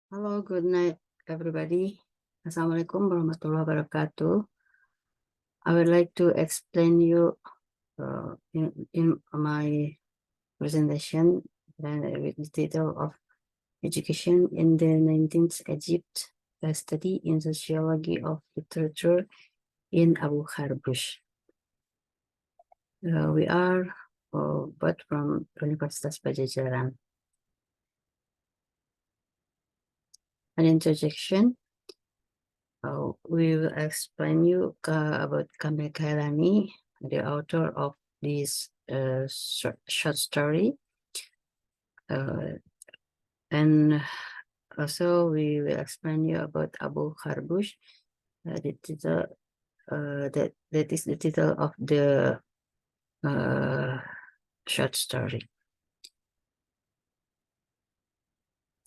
Hello, good night, everybody. Assalamualaikum warahmatullahi wabarakatuh. I would like to explain you in my presentation with the title of Education in the 19th Egypt, a study in sociology of literature in Abu Kharbusy. We are both from Universitas Pdjadjaran. An interjection. We will explain you about Kamil Kailani, the author of this short story. And also we will explain you about Abu Kharbusy, the title, that is the title of the short story.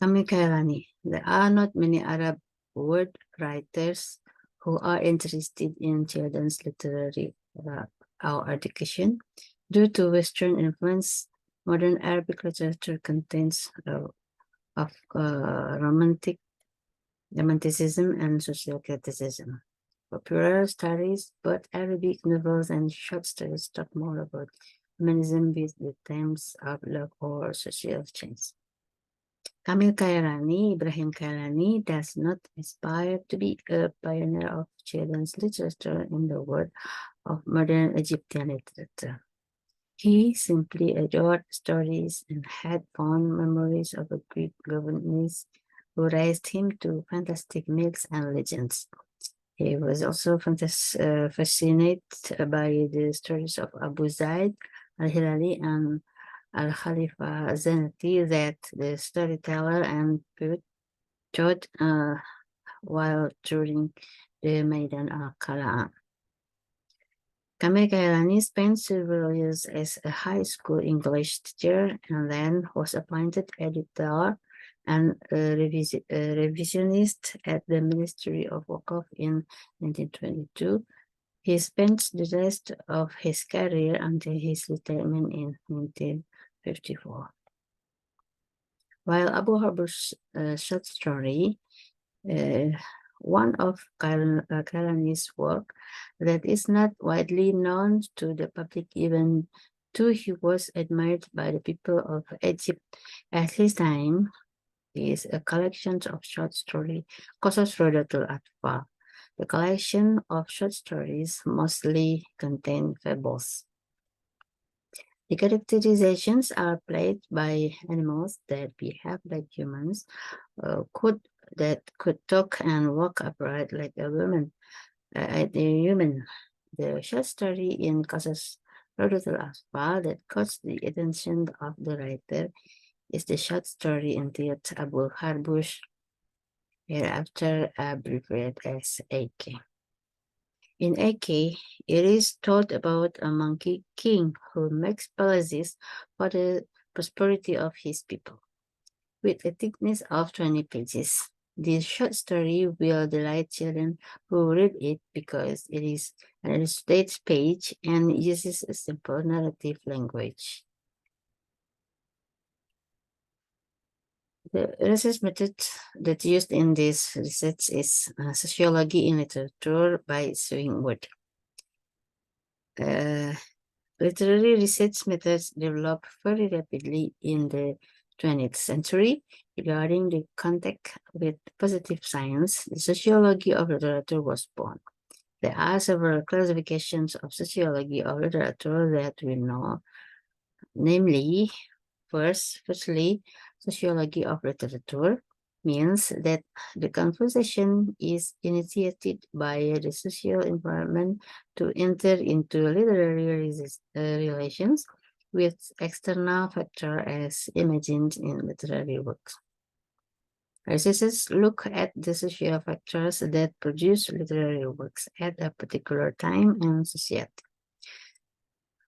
Kamil Kailani. There are not many Arab word writers who are interested in children's literary our education. Due to Western influence, modern Arabic literature contains of romanticism and social criticism. Popular studies, both Arabic novels and short stories, talk more about feminism with the themes of love or social change. Kamil Kailani, Ibrahim Kailani, does not aspire to be a pioneer of children's literature in the world of modern Egyptian literature. He simply adored stories and had fond memories of a Greek governess who raised him to fantastic myths and legends. He was also fascinated by the stories of Abu Zaid al-Hilali and Al-Khalifa Zenati that the storyteller and poet taught while during the Maidan al-Qala'an. Kamil Kailani spent several years as a high school English teacher and then was appointed editor and revisionist at the Ministry of Waqf in 1922. He spent the rest of his career until his retirement in 1954. While Abu Kharbusy's short story, one of Kailani's work that is not widely known to the public, even though he was admired by the people of Egypt at his time, is a collection of short stories, Qasas Rodatul Atfal. The collection of short stories mostly contain fables. The characterizations are played by animals that behave like humans, that could talk and walk upright like a woman, a human. The short story in Qasas Rodatul Atfal that caught the attention of the writer is the short story entitled Abu Kharbusy, hereafter abbreviated as AK. In AK, it is told about a monkey king who makes palaces for the prosperity of his people. With a thickness of 20 pages, this short story will delight children who read it because it is an illustrated page and uses a simple narrative language. The research method that used in this research is sociology in literature by showing word. Literary research methods developed very rapidly in the 20th century. Regarding the contact with positive science, the sociology of literature was born. There are several classifications of sociology of literature that we know, namely, firstly, sociology of literature means that the conversation is initiated by the social environment to enter into literary relations with external factors as imagined in literary works. Researchers look at the social factors that produce literary works at a particular time and society.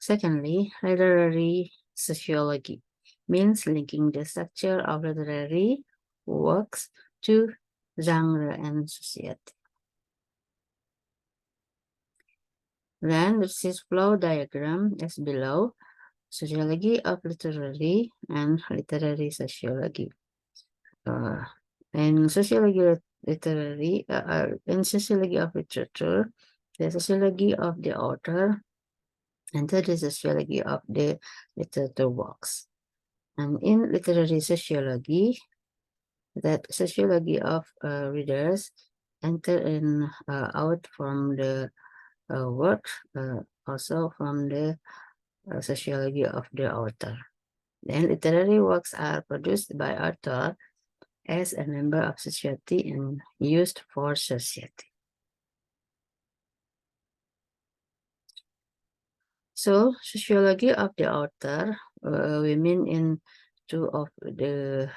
Secondly, literary sociology means linking the structure of literary works to genre and society. Then this is flow diagram as below: sociology of literary and literary sociology. In sociology in sociology of literature, the sociology of the author, and the sociology of the literature works. And in literary sociology, that sociology of readers enter in out from the work, also from the sociology of the author. Then literary works are produced by author as a member of society and used for society. So sociology of the author, we mean in two of the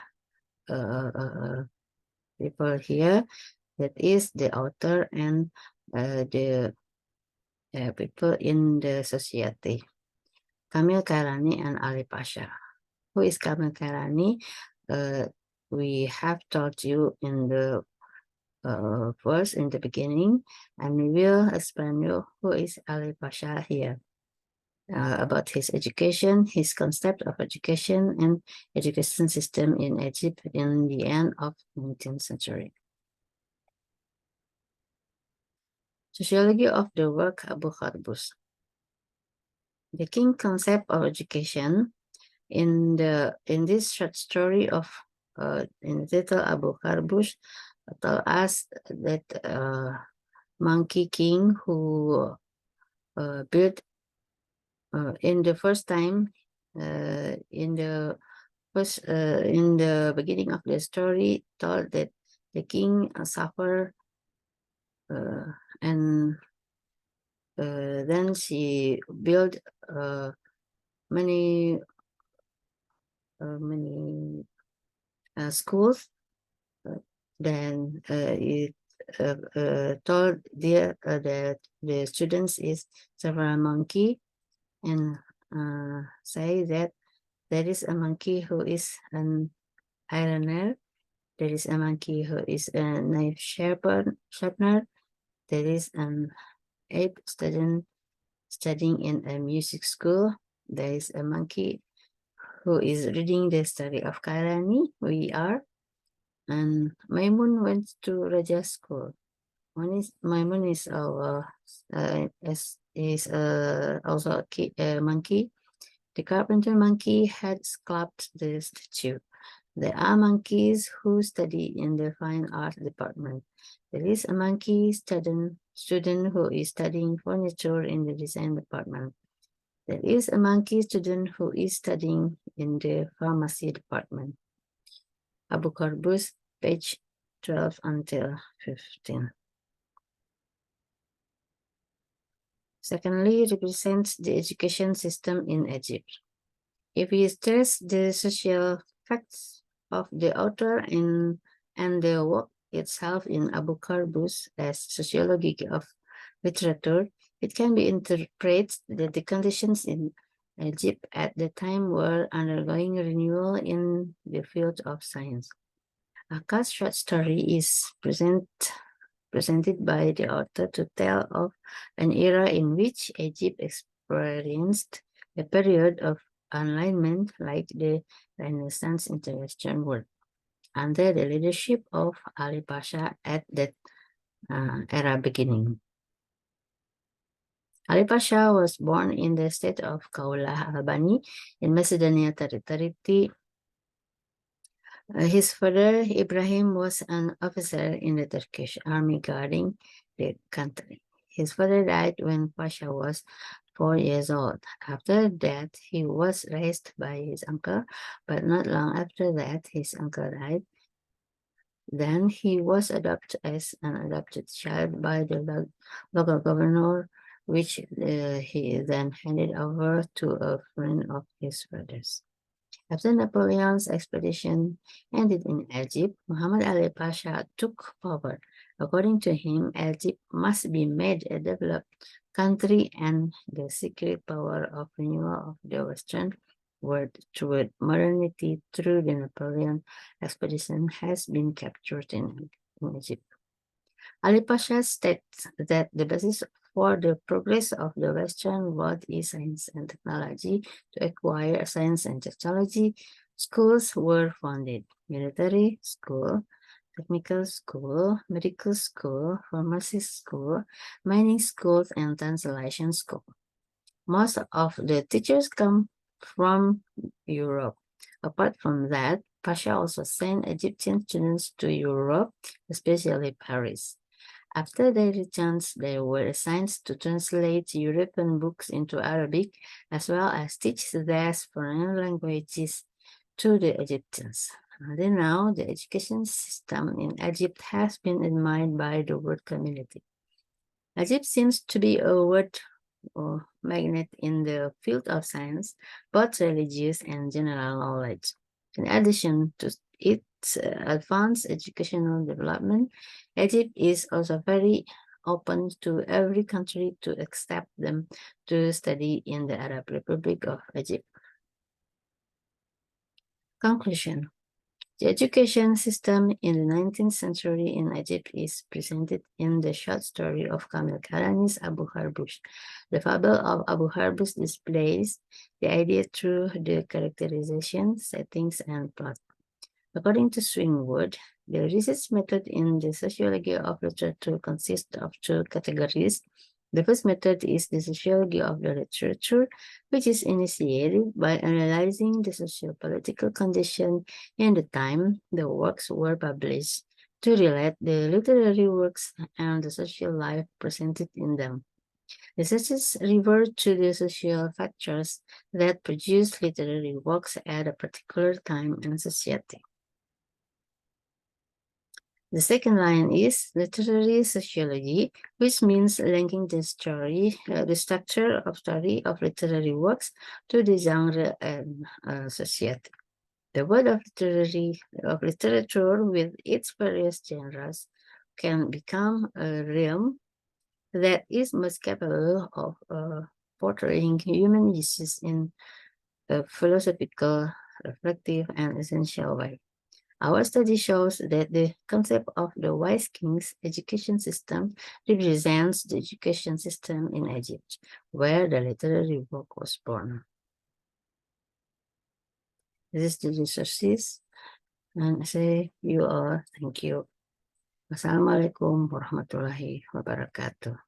people here, that is the author and the people in the society. Kamil Kairani and Ali Pasha. Who is Kamil Kairani? We have told you in the verse in the beginning, and we will explain you who is Ali Pasha here. About his education, his concept of education and education system in Egypt in the end of 19th century. Sociology of the work Abu Kharbusy. The king concept of education in this short story of in the title Abu Kharbusy tell us that monkey king who built in the first time in the beginning of the story told that the king suffered and then she built many schools. Then it told that the students is several monkey, and say that there is a monkey who is an ironer, there is a monkey who is a knife sharpener, there is an ape student studying in a music school, there is a monkey who is reading the story of Kairani, we are, and Maimun went to Raja school. Maimun is our also a monkey. The carpenter monkey had sculpted the statue. There are monkeys who study in the fine art department. There is a monkey student who is studying furniture in the design department. There is a monkey student who is studying in the pharmacy department. Abu Kharbusy, page 12 until 15. Secondly, represents the education system in Egypt. If we stress the social facts of the author and the work itself in Abu Kharbusy as sociology of literature, it can be interpreted that the conditions in Egypt at the time were undergoing renewal in the field of science. Aka's short story is presented by the author to tell of an era in which Egypt experienced a period of alignment like the Renaissance in the Western world, under the leadership of Ali Pasha at that era beginning. Ali Pasha was born in the state of Kaula Albani in Macedonia territory. His father, Ibrahim, was an officer in the Turkish army guarding the country. His father died when Pasha was 4 years old. After that, he was raised by his uncle, but not long after that, his uncle died. Then he was adopted as an adopted child by the local governor, which he then handed over to a friend of his father's. After Napoleon's expedition ended in Egypt, Muhammad Ali Pasha took power. According to him, Egypt must be made a developed country, and the secret power of renewal of the Western world toward modernity through the Napoleon expedition has been captured in Egypt. Ali Pasha states that the basis for the progress of the Western world is science and technology. To acquire science and technology, schools were founded. Military school, technical school, medical school, pharmacy school, mining schools, and translation school. Most of the teachers come from Europe. Apart from that, Pasha also sent Egyptian students to Europe, especially Paris. After their returns, they were assigned to translate European books into Arabic, as well as teach these foreign languages to the Egyptians. Until now, the education system in Egypt has been admired by the world community. Egypt seems to be a world magnet in the field of science, both religious and general knowledge. In addition to its advanced educational development, Egypt is also very open to every country to accept them to study in the Arab Republic of Egypt. Conclusion. The education system in the 19th century in Egypt is presented in the short story of Kamil Karani's Abu Kharbus. The fable of Abu Kharbus displays the idea through the characterization, settings, and plot. According to Swingwood, the research method in the sociology of literature consists of two categories. The first method is the sociology of the literature, which is initiated by analyzing the socio-political condition in the time the works were published to relate the literary works and the social life presented in them. Researchers revert to the social factors that produce literary works at a particular time and society. The second line is literary sociology, which means linking the structure of story of literary works to the genre and society. The world of literature with its various genres can become a realm that is most capable of portraying human issues in a philosophical, reflective, and essential way. Our study shows that the concept of the wise king's education system represents the education system in Egypt, where the literary work was born. This is the resources, and I say you all thank you. Wassalamualaikum warahmatullahi wabarakatuh.